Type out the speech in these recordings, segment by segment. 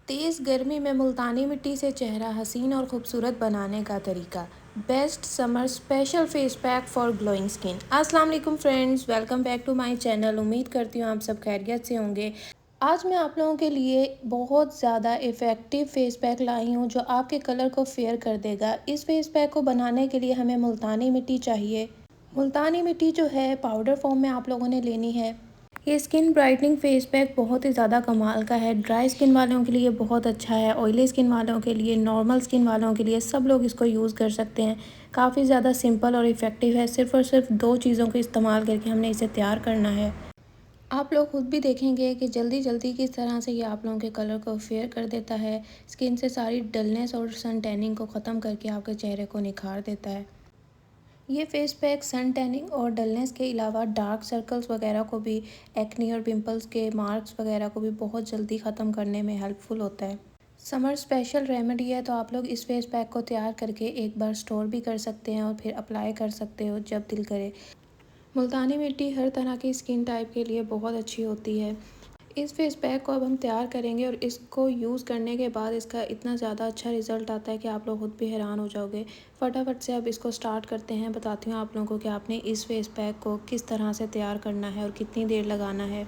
तेज़ गर्मी में मुल्तानी मिट्टी से चेहरा हसीन और खूबसूरत बनाने का तरीका। Best summer special face pack for glowing skin. अस्सलाम वालेकुम friends, welcome back to my channel. उम्मीद करती हूँ आप सब खैरियत से होंगे। आज मैं आप लोगों के लिए बहुत ज़्यादा इफ़ेक्टिव फेस पैक लाई हूँ जो आपके कलर को फेयर कर देगा। इस फेस पैक को बनाने के लिए हमें मुल्तानी मिट्टी चाहिए। मुल्तानी मिट्टी जो है पाउडर फॉर्म में आप लोगों ने लेनी है। ये स्किन ब्राइटनिंग फेस पैक बहुत ही ज़्यादा कमाल का है। ड्राई स्किन वालों के लिए बहुत अच्छा है, ऑयली स्किन वालों के लिए, नॉर्मल स्किन वालों के लिए, सब लोग इसको यूज़ कर सकते हैं। काफ़ी ज़्यादा सिंपल और इफ़ेक्टिव है। सिर्फ़ और सिर्फ दो चीज़ों को इस्तेमाल करके हमने इसे तैयार करना है। आप लोग खुद भी देखेंगे कि जल्दी जल्दी किस तरह से ये आप लोगों के कलर को फेयर कर देता है। स्किन से सारी डलनेस और सन टैनिंग को ख़त्म करके आपके चेहरे को निखार देता है। ये फेस पैक सन टैनिंग और डलनेस के अलावा डार्क सर्कल्स वगैरह को भी, एक्ने और पिंपल्स के मार्क्स वगैरह को भी बहुत जल्दी ख़त्म करने में हेल्पफुल होता है। समर स्पेशल रेमेडी है, तो आप लोग इस फेस पैक को तैयार करके एक बार स्टोर भी कर सकते हैं और फिर अप्लाई कर सकते हो जब दिल करे। मुल्तानी मिट्टी हर तरह की स्किन टाइप के लिए बहुत अच्छी होती है। इस फेस पैक को अब हम तैयार करेंगे और इसको यूज़ करने के बाद इसका इतना ज़्यादा अच्छा रिज़ल्ट आता है कि आप लोग खुद भी हैरान हो जाओगे। फटाफट से अब इसको स्टार्ट करते हैं। बताती हूँ आप लोगों को कि आपने इस फेस पैक को किस तरह से तैयार करना है और कितनी देर लगाना है।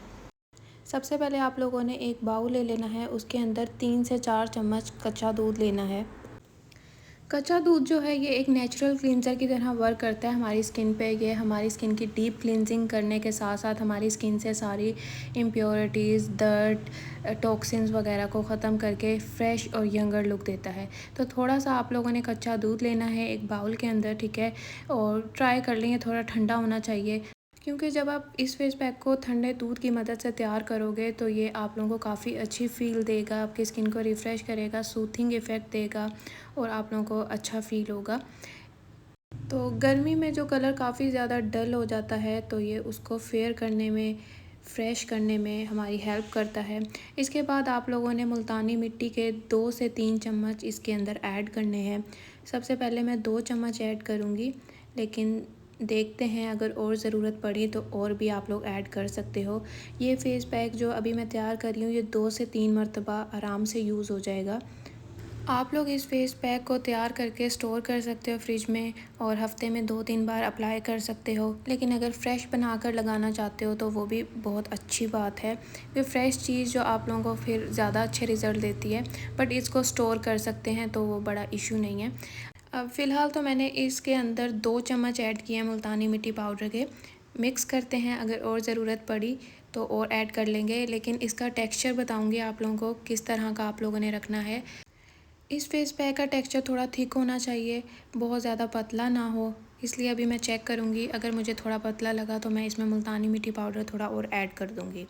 सबसे पहले आप लोगों ने एक बाउल ले लेना है, उसके अंदर 3 से 4 चम्मच कच्चा दूध लेना है। कच्चा दूध जो है ये एक नेचुरल क्लींजर की तरह वर्क करता है हमारी स्किन पे। ये हमारी स्किन की डीप क्लींजिंग करने के साथ साथ हमारी स्किन से सारी इम्प्योरिटीज़, डर्ट, टॉक्सिन्स वगैरह को ख़त्म करके फ़्रेश और यंगर लुक देता है। तो थोड़ा सा आप लोगों ने कच्चा दूध लेना है एक बाउल के अंदर, ठीक है। और ट्राई कर लें, थोड़ा ठंडा होना चाहिए, क्योंकि जब आप इस फेस पैक को ठंडे दूध की मदद से तैयार करोगे तो ये आप लोगों को काफ़ी अच्छी फ़ील देगा, आपकी स्किन को रिफ़्रेश करेगा, सूथिंग इफ़ेक्ट देगा और आप लोगों को अच्छा फ़ील होगा। तो गर्मी में जो कलर काफ़ी ज़्यादा डल हो जाता है तो ये उसको फेयर करने में, फ्रेश करने में हमारी हेल्प करता है। इसके बाद आप लोगों ने मुल्तानी मिट्टी के 2 से 3 चम्मच इसके अंदर ऐड करने हैं। सबसे पहले मैं 2 चम्मच ऐड करूँगी, लेकिन देखते हैं अगर और ज़रूरत पड़ी तो और भी आप लोग ऐड कर सकते हो। ये फेस पैक जो अभी मैं तैयार कर रही हूँ ये 2 से 3 मरतबा आराम से यूज़ हो जाएगा। आप लोग इस फेस पैक को तैयार करके स्टोर कर सकते हो फ्रिज में और हफ्ते में 2-3 बार अप्लाई कर सकते हो। लेकिन अगर फ़्रेश बनाकर लगाना चाहते हो तो वो भी बहुत अच्छी बात है, कि फ़्रेश चीज़ जो आप लोगों को फिर ज़्यादा अच्छे रिज़ल्ट देती है। बट इसको स्टोर कर सकते हैं तो वो बड़ा इशू नहीं है। अब फ़िलहाल तो मैंने इसके अंदर 2 चम्मच ऐड किए हैं मुल्तानी मिट्टी पाउडर के। मिक्स करते हैं, अगर और ज़रूरत पड़ी तो और ऐड कर लेंगे। लेकिन इसका टेक्सचर बताऊँगी आप लोगों को किस तरह का आप लोगों ने रखना है। इस फेस पैक का टेक्सचर थोड़ा थिक होना चाहिए, बहुत ज़्यादा पतला ना हो। इसलिए अभी मैं चेक करूँगी, अगर मुझे थोड़ा पतला लगा तो मैं इसमें मुल्तानी मिट्टी पाउडर थोड़ा और ऐड कर दूँगी,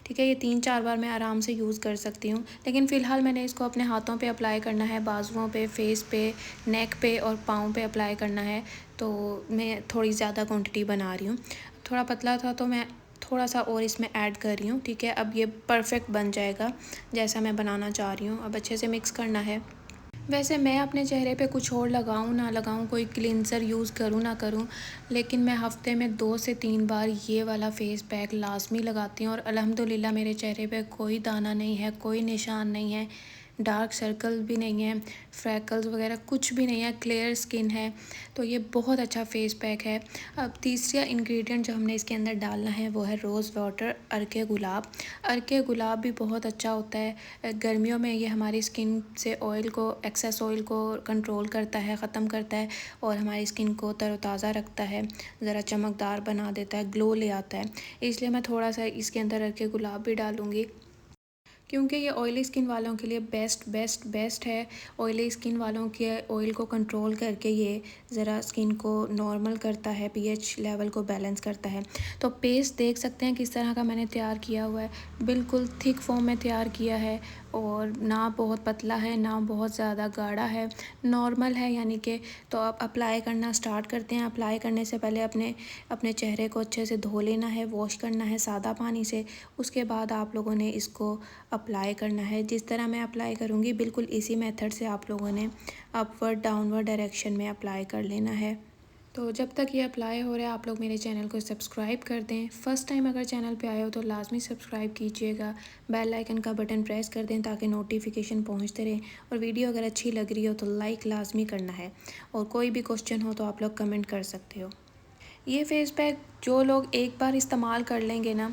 ठीक है। ये 3-4 बार मैं आराम से यूज़ कर सकती हूँ। लेकिन फ़िलहाल मैंने इसको अपने हाथों पे अप्लाई करना है, बाजुओं पे, फेस पे, नेक पे और पाँव पे अप्लाई करना है। तो मैं थोड़ी ज़्यादा क्वान्टिटी बना रही हूँ। थोड़ा पतला था तो मैं थोड़ा सा और इसमें ऐड कर रही हूँ, ठीक है। अब ये परफ़ेक्ट बन जाएगा जैसा मैं बनाना चाह रही हूँ। अब अच्छे से मिक्स करना है। वैसे मैं अपने चेहरे पे कुछ और लगाऊँ ना लगाऊँ, कोई क्लींजर यूज़ करूँ ना करूँ, लेकिन मैं हफ़्ते में 2 से 3 बार ये वाला फ़ेस पैक लाज़मी लगाती हूँ और अल्हम्दुलिल्लाह मेरे चेहरे पे कोई दाना नहीं है, कोई निशान नहीं है, डार्क सर्कल भी नहीं है, फ्रैकल्स वगैरह कुछ भी नहीं है, क्लियर स्किन है। तो ये बहुत अच्छा फ़ेस पैक है। अब तीसरा इंग्रेडिएंट जो हमने इसके अंदर डालना है वो है रोज़ वाटर, अर्के गुलाब। अर्के गुलाब भी बहुत अच्छा होता है। गर्मियों में ये हमारी स्किन से ऑयल को, एक्सेस ऑयल को कंट्रोल करता है, ख़त्म करता है और हमारी स्किन को तरोताज़ा रखता है, ज़रा चमकदार बना देता है, ग्लो ले आता है। इसलिए मैं थोड़ा सा इसके अंदर अर्के गुलाब भी डालूँगी, क्योंकि ये ऑयली स्किन वालों के लिए बेस्ट बेस्ट बेस्ट है। ऑयली स्किन वालों के ऑयल को कंट्रोल करके ये ज़रा स्किन को नॉर्मल करता है, पीएच लेवल को बैलेंस करता है। तो पेस्ट देख सकते हैं किस तरह का मैंने तैयार किया हुआ है, बिल्कुल थिक फॉर्म में तैयार किया है और ना बहुत पतला है ना बहुत ज़्यादा गाढ़ा है, नॉर्मल है यानी कि। तो आप अप्लाई करना स्टार्ट करते हैं। अप्लाई करने से पहले अपने अपने चेहरे को अच्छे से धो लेना है, वॉश करना है सादा पानी से। उसके बाद आप लोगों ने इसको अप्लाई करना है। जिस तरह मैं अप्लाई करूँगी बिल्कुल इसी मेथड से आप लोगों ने अपवर्ड डाउनवर्ड डायरेक्शन में अप्लाई कर लेना है। तो जब तक ये अप्लाई हो रहा है आप लोग मेरे चैनल को सब्सक्राइब कर दें। फ़र्स्ट टाइम अगर चैनल पे आए हो तो लाजमी सब्सक्राइब कीजिएगा, बेल आइकन का बटन प्रेस कर दें ताकि नोटिफिकेशन पहुंचते रहें। और वीडियो अगर अच्छी लग रही हो तो लाइक लाजमी करना है, और कोई भी क्वेश्चन हो तो आप लोग कमेंट कर सकते हो। ये फेस पैक जो लोग एक बार इस्तेमाल कर लेंगे ना,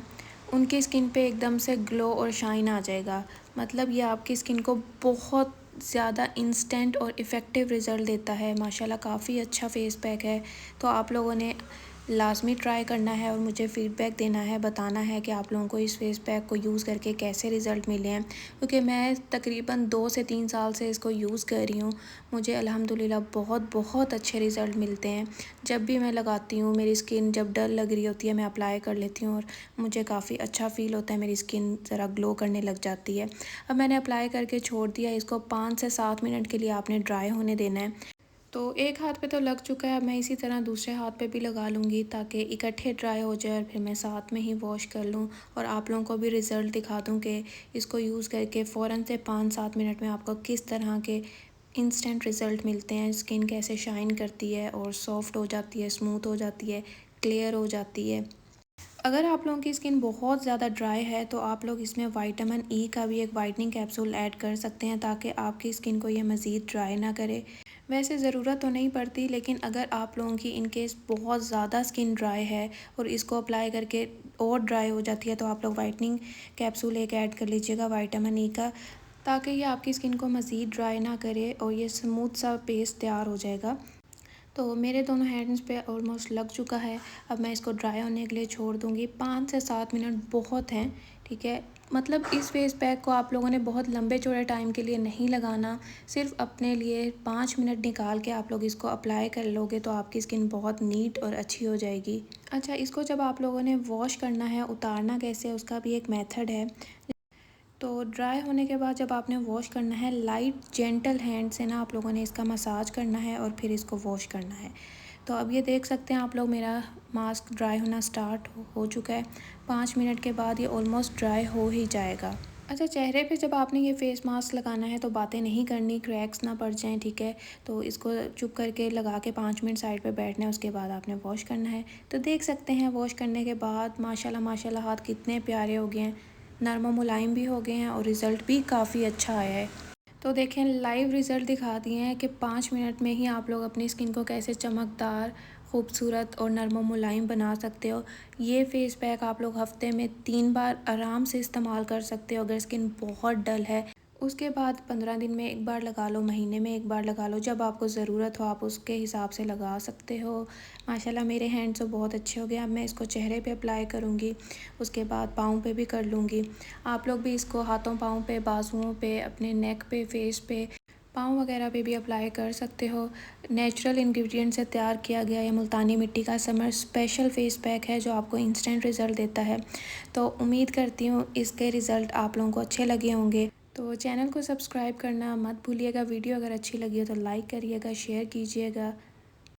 उनकी स्किन पे एकदम से ग्लो और शाइन आ जाएगा। मतलब ये आपकी स्किन को बहुत ज़्यादा इंस्टेंट और इफ़ेक्टिव रिज़ल्ट देता है। माशाल्लाह काफ़ी अच्छा फेस पैक है। तो आप लोगों ने लाज़मी ट्राई करना है और मुझे फ़ीडबैक देना है, बताना है कि आप लोगों को इस फेस पैक को यूज़ करके कैसे रिज़ल्ट मिले हैं। क्योंकि मैं तकरीबन 2 से 3 साल से इसको यूज़ कर रही हूँ। मुझे अल्हम्दुलिल्लाह बहुत बहुत अच्छे रिज़ल्ट मिलते हैं। जब भी मैं लगाती हूँ, मेरी स्किन जब डल लग रही होती है मैं अप्लाई कर लेती हूँ और मुझे काफ़ी अच्छा फ़ील होता है, मेरी स्किन ज़रा ग्लो करने लग जाती है। अब मैंने अप्लाई करके छोड़ दिया इसको। 5 से 7 मिनट के लिए आपने ड्राई होने देना है। तो एक हाथ पे तो लग चुका है, अब मैं इसी तरह दूसरे हाथ पे भी लगा लूँगी ताकि इकट्ठे ड्राई हो जाए और फिर मैं साथ में ही वॉश कर लूँ और आप लोगों को भी रिज़ल्ट दिखा दूँ कि इसको यूज़ करके फ़ौरन से 5-7 मिनट में आपको किस तरह के इंस्टेंट रिज़ल्ट मिलते हैं। स्किन कैसे शाइन करती है और सॉफ्ट हो जाती है, स्मूथ हो जाती है, क्लियर हो जाती है। अगर आप लोगों की स्किन बहुत ज़्यादा ड्राई है तो आप लोग इसमें विटामिन ई का भी एक वाइटनिंग कैप्सूल ऐड कर सकते हैं ताकि आपकी स्किन को ये मज़ीद ड्राई ना करे। वैसे ज़रूरत तो नहीं पड़ती, लेकिन अगर आप लोगों की इन केस बहुत ज़्यादा स्किन ड्राई है और इसको अप्लाई करके और ड्राई हो जाती है तो आप लोग वाइटनिंग कैप्सूल एक ऐड कर लीजिएगा विटामिन ई का, ताकि ये आपकी स्किन को मज़ीद ड्राई ना करे और ये स्मूथ सा पेस्ट तैयार हो जाएगा। तो मेरे दोनों हैंड्स पे ऑलमोस्ट लग चुका है। अब मैं इसको ड्राई होने के लिए छोड़ दूँगी। 5 से 7 मिनट बहुत हैं, ठीक है। मतलब इस फेस पैक को आप लोगों ने बहुत लंबे चौड़े टाइम के लिए नहीं लगाना। सिर्फ़ अपने लिए 5 मिनट निकाल के आप लोग इसको अप्लाई कर लोगे तो आपकी स्किन बहुत नीट और अच्छी हो जाएगी। अच्छा, इसको जब आप लोगों ने वॉश करना है, उतारना कैसे है उसका भी एक मेथड है। तो ड्राई होने के बाद जब आपने वॉश करना है, लाइट जेंटल हैंड से ना आप लोगों ने इसका मसाज करना है और फिर इसको वॉश करना है। तो अब ये देख सकते हैं आप लोग, मेरा मास्क ड्राई होना स्टार्ट हो चुका है। 5 मिनट के बाद ये ऑलमोस्ट ड्राई हो ही जाएगा। अच्छा, चेहरे पे जब आपने ये फ़ेस मास्क लगाना है तो बातें नहीं करनी, क्रैक्स ना पड़ जाएँ, ठीक है। तो इसको चुप करके लगा के 5 मिनट साइड पे बैठना है, उसके बाद आपने वॉश करना है। तो देख सकते हैं वॉश करने के बाद माशाल्लाह माशाल्लाह हाथ कितने प्यारे हो गए हैं, नरम और मुलायम भी हो गए हैं और रिज़ल्ट भी काफ़ी अच्छा आया है। तो देखें, लाइव रिज़ल्ट दिखा दिए हैं कि 5 मिनट में ही आप लोग अपनी स्किन को कैसे चमकदार, खूबसूरत और नरम और मुलायम बना सकते हो। ये फ़ेस पैक आप लोग हफ़्ते में 3 बार आराम से इस्तेमाल कर सकते हो अगर स्किन बहुत डल है। उसके बाद 15 दिन में 1 बार लगा लो, महीने में 1 बार लगा लो, जब आपको ज़रूरत हो आप उसके हिसाब से लगा सकते हो। माशाल्लाह मेरे हैंड्स तो बहुत अच्छे हो गए। अब मैं इसको चेहरे पे अप्लाई करूँगी, उसके बाद पाँव पे भी कर लूँगी। आप लोग भी इसको हाथों पाँव पे, बाजुओं पे, अपने नेक पे, फेस पे, पाँव वगैरह पे भी अप्लाई कर सकते हो। नेचुरल इंग्रेडिएंट से तैयार किया गया ये मुल्तानी मिट्टी का समर स्पेशल फेस पैक है जो आपको इंस्टेंट रिज़ल्ट देता है। तो उम्मीद करती हूँ इसके रिज़ल्ट आप लोगों को अच्छे लगे होंगे। तो चैनल को सब्सक्राइब करना मत भूलिएगा। वीडियो अगर अच्छी लगी हो तो लाइक करिएगा, शेयर कीजिएगा।